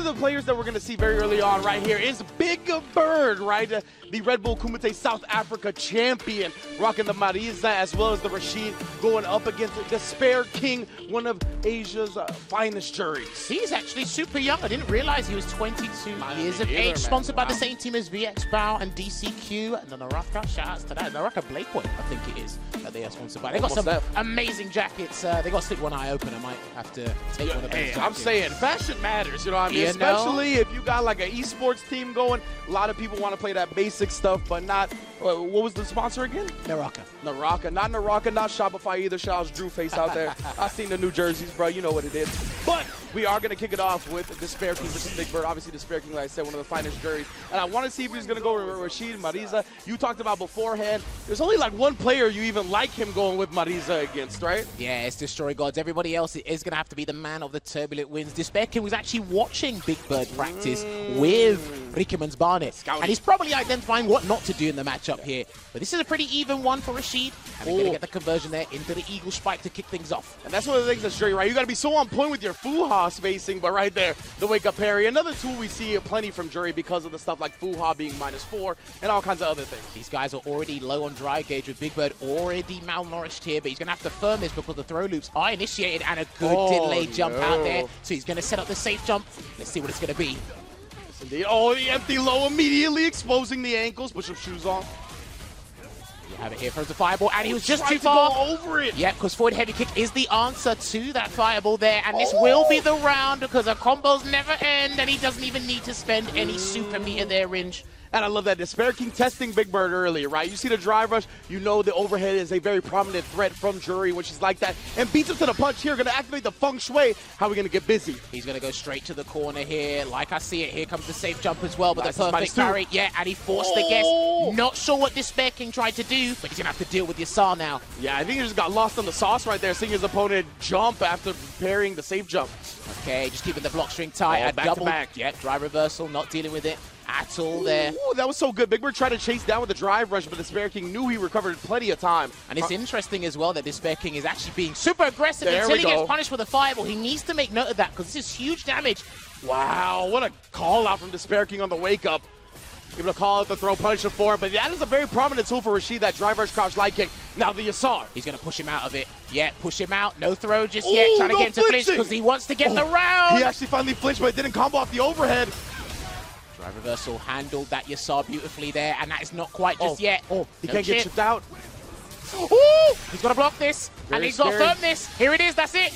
of the players that we're going to see very early on right here is Big Bird, right? The Red Bull Kumite South Africa champion, rocking the Marisa as well as the Rashid, going up against DespairKing, one of Asia's finest juries. He's actually super young. I didn't realize he was 22 years of age. Sponsored by the same team as VX Bow and DCQ and the Naraka. Shout-outs to that. Naraka Blakepoint, I think it is, that they are sponsored by. They got some amazing jackets. They got to stick one eye open. I might have to take one of those. Hey, I'm saying fashion matters, you know what I mean? Especially if you got like an esports team going. A lot of people want to play that basic stuff, but not. What was the sponsor again? Naraka. Naraka. Not Naraka, not Shopify either. Shout out Drew Face out there. I seen the new jerseys, bro. You know what it is. But we are going to kick it off with DespairKing versus Big Bird. Obviously, DespairKing, like I said, one of the finest juries. And I want to see if he's going to go with Rashid, Marisa. You talked about beforehand. There's only like one player you even like him going with Marisa against, right? Yeah, it's Destroy Gods. Everybody else is going to have to be the man of the turbulent winds. DespairKing was actually watching Big Bird practice with Rickerman's Barnet. Scouting. And he's probably identifying what not to do in the matchup here. But this is a pretty even one for Rashid. And they're going to get the conversion there into the Eagle Spike to kick things off. And that's one of the things that's Juri, right? You got to be so on point with your Fuha spacing, but right there, the wake-up parry. Another tool we see plenty from Juri because of the stuff like Fuha being -4 and all kinds of other things. These guys are already low on drive gauge with Big Bird already malnourished here, but he's going to have to firm this because the throw loops are initiated and a good delayed jump out there. So he's going to set up the safe jump. Let's see what it's going to be. Yes, indeed. Oh, the empty low immediately exposing the ankles. Push some shoes on. You have it here, throws the fireball, and he was just too far. To go over it. Yeah, because forward heavy kick is the answer to that fireball there, and this will be the round because the combos never end, and he doesn't even need to spend any super meter there, Ringe. And I love that DespairKing testing Big Bird earlier, right? You see the drive rush, you know the overhead is a very prominent threat from Juri, which is like that, and beats him to the punch here, going to activate the feng shui. How are we going to get busy? He's going to go straight to the corner here. Like I see it, here comes the safe jump as well, but nice, the perfect parry. Yeah, and he forced the guess. Not sure what DespairKing tried to do, but he's going to have to deal with Yasar now. Yeah, I think he just got lost on the sauce right there, seeing his opponent jump after parrying the safe jump. Okay, just keeping the block string tight. Back to back. Yeah, drive reversal, not dealing with it at all there. Ooh, that was so good. Big Bird tried to chase down with the drive rush, but DespairKing knew he recovered plenty of time. And it's interesting as well that DespairKing is actually being super aggressive until he gets punished with a fireball. He needs to make note of that because this is huge damage. Wow, what a call out from DespairKing on the wake up. Able to call out the throw, punish it for it, but that is a very prominent tool for Rashid, that drive rush crouch light kick. Now the Yasar. He's going to push him out of it. Yeah, push him out. No throw just yet. Trying to get him to flinch because he wants to get the round. He actually finally flinched, but it didn't combo off the overhead. Drive reversal handled that Yasar beautifully there, and that is not quite just yet. He can't get chipped out. Ooh! He's got to block this, and he's got to scary. firm this. Here it is, that's it.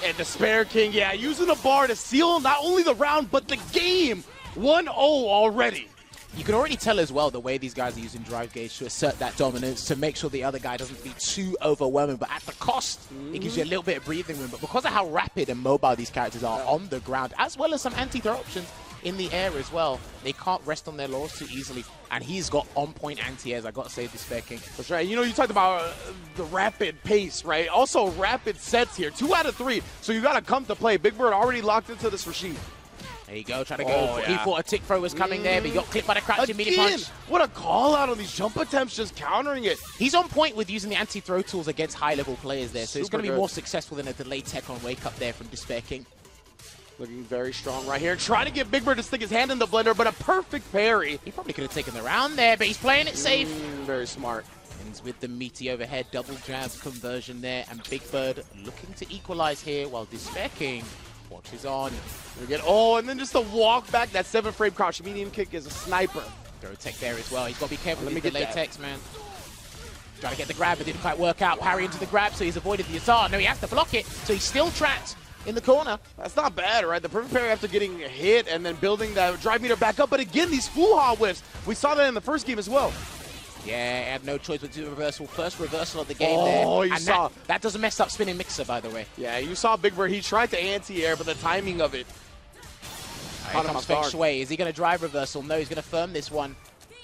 And DespairKing, yeah, using the bar to seal not only the round, but the game. 1-0 already. You can already tell as well the way these guys are using drive gauge to assert that dominance, to make sure the other guy doesn't be too overwhelming, but at the cost, it gives you a little bit of breathing room. But because of how rapid and mobile these characters are on the ground, as well as some anti-throw options in the air as well, they can't rest on their laurels too easily. And he's got on-point anti-airs, I got to say, DespairKing. That's right. You know, you talked about the rapid pace, right? Also, rapid sets here. 2 out of 3. So you got to come to play. Big Bird already locked into this Rashid. There you go, trying to go. He thought a tick throw was coming there, but he got clipped by the crouching melee punch. What a call out on these jump attempts, just countering it. He's on point with using the anti-throw tools against high-level players there, so it's going to be more successful than a delayed tech on wake up there from DespairKing. Looking very strong right here. Trying to get Big Bird to stick his hand in the blender, but a perfect parry. He probably could have taken the round there, but he's playing it safe. Very smart. Ends with the meaty overhead, double jab conversion there, and Big Bird looking to equalize here while DespairKing watches on. And then just the walk back, that 7-frame crouch medium kick is a sniper. Throw tech there as well. He's got to be careful with the latex, man. Trying to get the grab, but didn't quite work out. Parry into the grab, so he's avoided the Yasar. No, he has to block it, so he's still trapped in the corner. That's not bad, right? The perfect parry after getting hit and then building that drive meter back up. But again, these Fuha whiffs, we saw that in the first game as well. Yeah, had no choice but to do reversal. First reversal of the game there. You saw. That doesn't mess up spinning mixer, by the way. Yeah, you saw Big Bird. He tried to anti-air, but the timing of it. Here comes Feng Shui. Is he going to drive reversal? No, he's going to firm this one.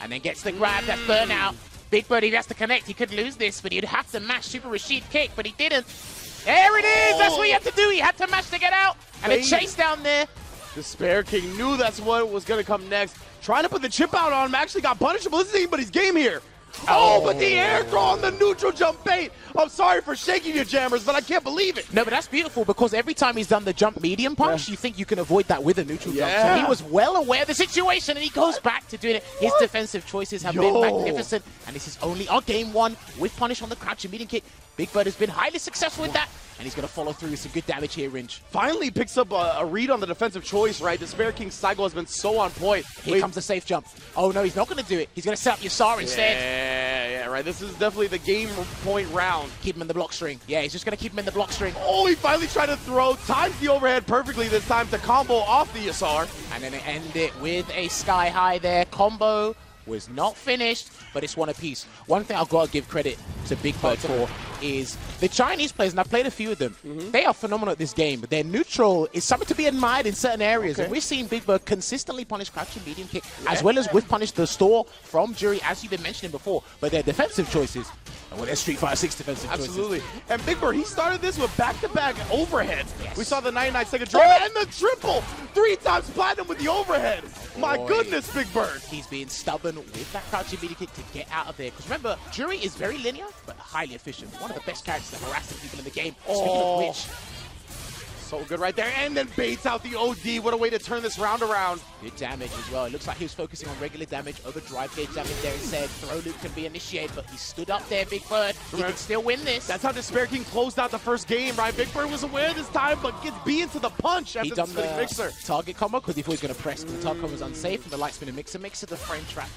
And then gets the grab, that burnout. Big Bird, if he has to connect, he could lose this, but he'd have to mash Super Rashid kick, but he didn't. There it is! That's what he had to do. He had to mash to get out. And a chase down there. DespairKing knew that's what was going to come next. Trying to put the chip out on him. Actually got punishable. This is anybody's game here. Oh, but the air throw on the neutral jump bait. I'm sorry for shaking you, jammers, but I can't believe it. No, but that's beautiful because every time he's done the jump medium punch, you think you can avoid that with a neutral jump. So he was well aware of the situation, and he goes back to doing it. His defensive choices have been magnificent, and this is only our game one with punish on the crouch and medium kick. Big Bird has been highly successful with that, and he's going to follow through with some good damage here, Ringe. Finally picks up a read on the defensive choice, right? DespairKing's cycle has been so on point. Here comes the safe jump. Oh, no, he's not going to do it. He's going to set up Yasar instead. Yeah, right. This is definitely the game point round. Keep him in the block string. Yeah, he's just going to keep him in the block string. Oh, he finally tried to throw. Times the overhead perfectly this time to combo off the Yasar. And then they end it with a sky high there. Combo was not finished, but it's one apiece. One thing I've got to give credit to Big Bird for is the Chinese players, and I've played a few of them, they are phenomenal at this game, but their neutral is something to be admired in certain areas, and we're seeing Big Bird consistently punish crouch and medium kick, as well as with punish the store from Juri, as you've been mentioning before, but their defensive choices, well, their Street Fighter 6 defensive choices. Absolutely. And Big Bird, he started this with back-to-back overheads. Yes. We saw the 99-second drop and the triple. 3 times platinum with the overhead. My goodness, Big Bird. He's being stubborn with that crouching medium kick to get out of there. Because remember, Juri is very linear, but highly efficient. One of the best characters at harassing people in the game. Speaking of which, so good right there. And then baits out the OD. What a way to turn this round around. Good damage as well. It looks like he was focusing on regular damage over drive gauge damage there instead. Throw loop can be initiated, but he stood up there, Big Bird. He can still win this. That's how DespairKing closed out the first game, right? Big Bird was aware this time, but gets B into the punch after the spinning mixer. Target combo because he thought he was going to press. The target combo was unsafe, and the light spinning mixer makes it the frame trap.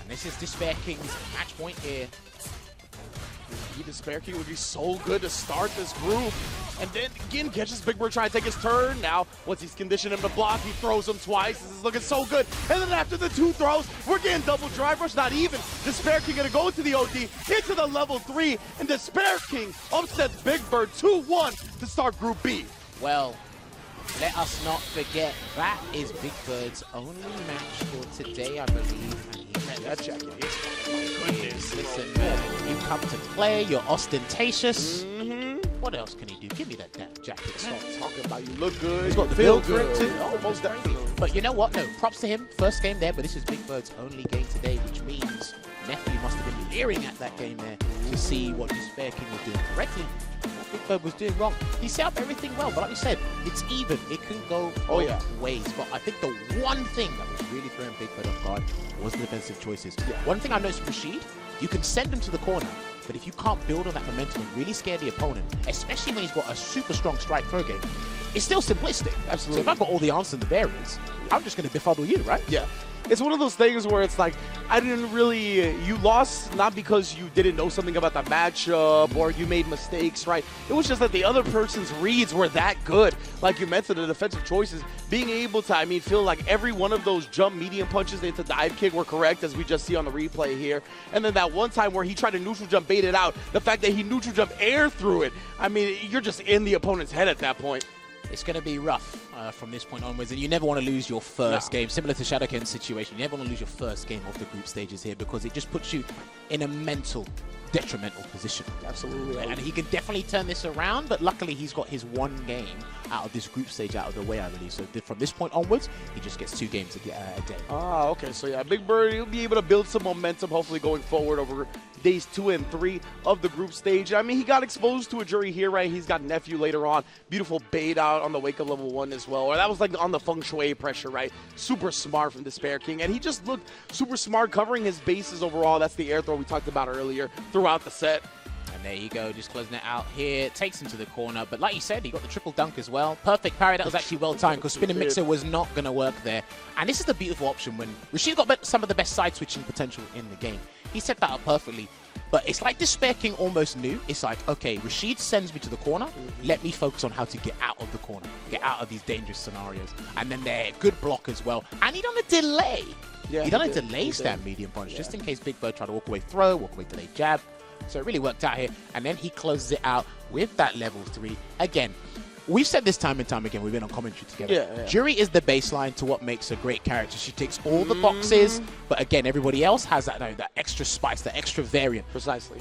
And this is DespairKing's match point here. DespairKing would be so good to start this group. And then again, catches Big Bird trying to take his turn. Now, once he's conditioned him to block, he throws him twice. This is looking so good. And then after the 2 throws, we're getting double drive rush, not even. DespairKing gonna go to the OD, into the level 3, and DespairKing upsets Big Bird 2-1 to start Group B. Well, let us not forget, that is Big Bird's only match for today, I believe. And he that jacket is, my goodness. Listen, man, you come to play, you're ostentatious. What else can he do? Give me that damn jacket. Stop talking about you look good. He's got the build for it too. Oh, most definitely. But you know what? No, props to him. First game there, but this is Big Bird's only game today, which means Nephew must have been leering at that game there to see what DespairKing was doing correctly, what Big Bird was doing wrong. He set up everything well, but like you said, it's even. It can go both ways. But I think the one thing that was really throwing Big Bird off guard was the defensive choices. One thing I noticed with Rashid, you can send him to the corner, but if you can't build on that momentum and really scare the opponent, especially when he's got a super strong strike throw game, it's still simplistic. Absolutely. So if I've got all the answers and the variants, I'm just going to befuddle you, right? Yeah. It's one of those things where it's like, I didn't really, you lost not because you didn't know something about the matchup or you made mistakes, right? It was just that the other person's reads were that good. Like you mentioned, the defensive choices, being able to, feel like every one of those jump medium punches into dive kick were correct, as we just see on the replay here. And then that one time where he tried to neutral jump bait it out, the fact that he neutral jump air through it, you're just in the opponent's head at that point. It's going to be rough from this point onwards, and you never want to lose your first game. Similar to Shadowken's situation, you never want to lose your first game of the group stages here because it just puts you in a mental, detrimental position. Absolutely. And he can definitely turn this around, but luckily he's got his one game out of this group stage out of the way, I believe. So from this point onwards, he just gets 2 games a day. Ah, okay. So yeah, Big Bird, he'll be able to build some momentum, hopefully going forward over days 2 and 3 of the group stage. He got exposed to a Juri here, right? He's got Nephew later on. Beautiful bait out on the wake up level 1 as well. Or that was like on the feng shui pressure, right? Super smart from DespairKing. And he just looked super smart covering his bases overall. That's the air throw we talked about earlier throughout the set. And there you go, just closing it out here. Takes him to the corner, but like you said, he got the triple dunk as well. Perfect parry, that was actually well timed because spinning mixer was not going to work there. And this is the beautiful option when Rashid got some of the best side switching potential in the game. He set that up perfectly. But it's like DespairKing almost knew. It's like, okay, Rashid sends me to the corner. Let me focus on how to get out of the corner, get out of these dangerous scenarios. And then there, good block as well. And he done a delay. Yeah, he done a delay stand medium punch, just in case Big Bird tried to walk away throw, walk away delay jab. So it really worked out here. And then he closes it out with that level 3. Again, we've said this time and time again. We've been on commentary together. Yeah. Juri is the baseline to what makes a great character. She ticks all the boxes. But again, everybody else has that extra spice, that extra variant. Precisely.